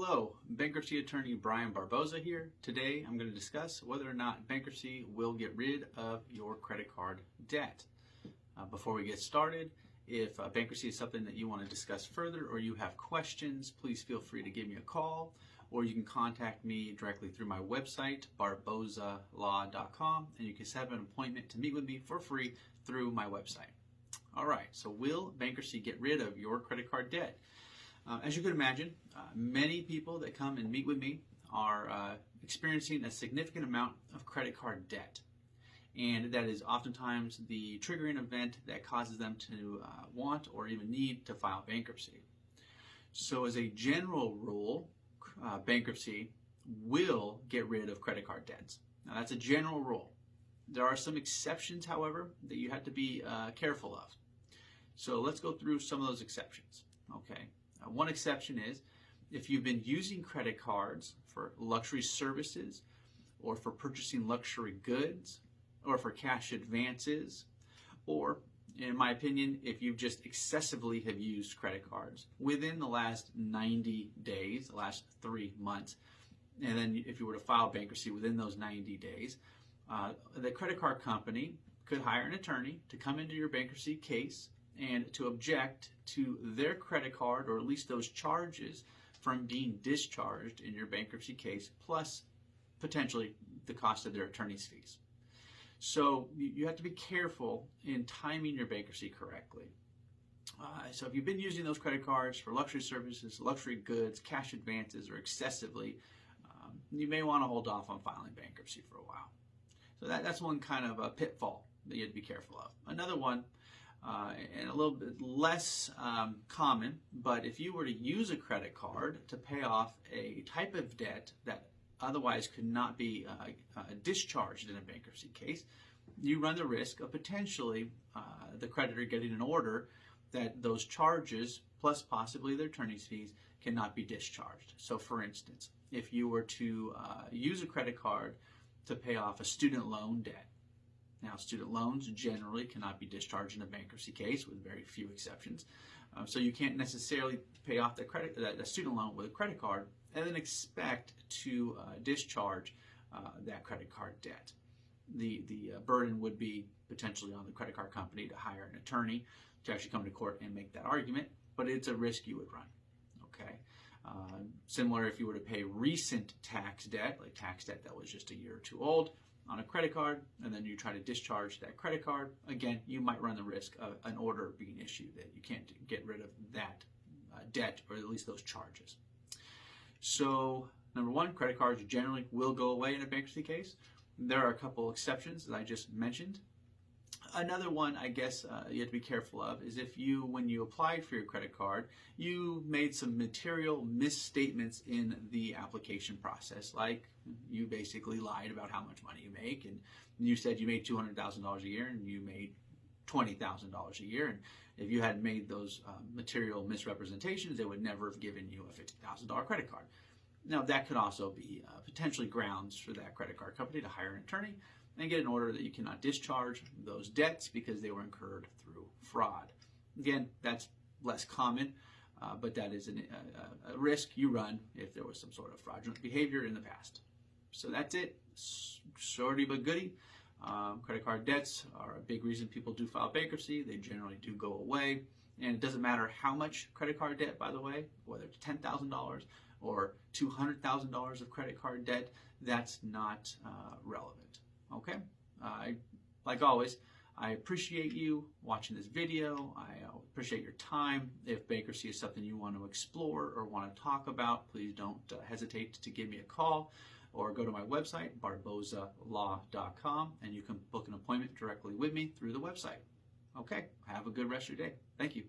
Hello, bankruptcy attorney Brian Barboza here. Today I'm going to discuss whether or not bankruptcy will get rid of your credit card debt. Before we get started, if bankruptcy is something that you want to discuss further or you have questions, please feel free to give me a call, or you can contact me directly through my website, barbozalaw.com, and you can set up an appointment to meet with me for free through my website. All right, so will bankruptcy get rid of your credit card debt? As you can imagine, many people that come and meet with me are experiencing a significant amount of credit card debt. And that is oftentimes the triggering event that causes them to want or even need to file bankruptcy. So as a general rule, bankruptcy will get rid of credit card debts. Now that's a general rule. There are some exceptions, however, that you have to be careful of. So let's go through some of those exceptions. Okay. One exception is if you've been using credit cards for luxury services or for purchasing luxury goods or for cash advances, or in my opinion, if you just excessively have used credit cards within the last 90 days, the last 3 months, and then if you were to file bankruptcy within those 90 days, the credit card company could hire an attorney to come into your bankruptcy case and to object to their credit card, or at least those charges, from being discharged in your bankruptcy case, plus potentially the cost of their attorney's fees. So you have to be careful in timing your bankruptcy correctly. So if you've been using those credit cards for luxury services, luxury goods, cash advances, or excessively, you may want to hold off on filing bankruptcy for a while. So that's one kind of a pitfall that you have to be careful of. Another one, and a little bit less common, but if you were to use a credit card to pay off a type of debt that otherwise could not be discharged in a bankruptcy case, you run the risk of potentially the creditor getting an order that those charges, plus possibly their attorney's fees, cannot be discharged. So for instance, if you were to use a credit card to pay off a student loan debt. Now, student loans generally cannot be discharged in a bankruptcy case, with very few exceptions. So you can't necessarily pay off the student loan with a credit card and then expect to discharge that credit card debt. The burden would be potentially on the credit card company to hire an attorney to actually come to court and make that argument, but it's a risk you would run. Okay. Similar if you were to pay recent tax debt, like tax debt that was just a year or two old, on a credit card, and then you try to discharge that credit card, again, you might run the risk of an order being issued that you can't get rid of that debt, or at least those charges. So, number one, credit cards generally will go away in a bankruptcy case. There are a couple exceptions that I just mentioned. Another one, I guess, you have to be careful of is if you, when you applied for your credit card, you made some material misstatements in the application process, like you basically lied about how much money you make, and you said you made $200,000 a year and you made $20,000 a year, and if you hadn't made those material misrepresentations, they would never have given you a $50,000 credit card. Now, that could also be potentially grounds for that credit card company to hire an attorney and get an order that you cannot discharge those debts because they were incurred through fraud. Again, that's less common, but that is a risk you run if there was some sort of fraudulent behavior in the past. So that's it. Shorty but goody. Credit card debts are a big reason people do file bankruptcy. They generally do go away. And it doesn't matter how much credit card debt, by the way, whether it's $10,000 or $200,000 of credit card debt, that's not relevant. Okay? Like always, I appreciate you watching this video. I appreciate your time. If bankruptcy is something you want to explore or want to talk about, please don't hesitate to give me a call or go to my website, barbozalaw.com, and you can book an appointment directly with me through the website. Okay, have a good rest of your day. Thank you.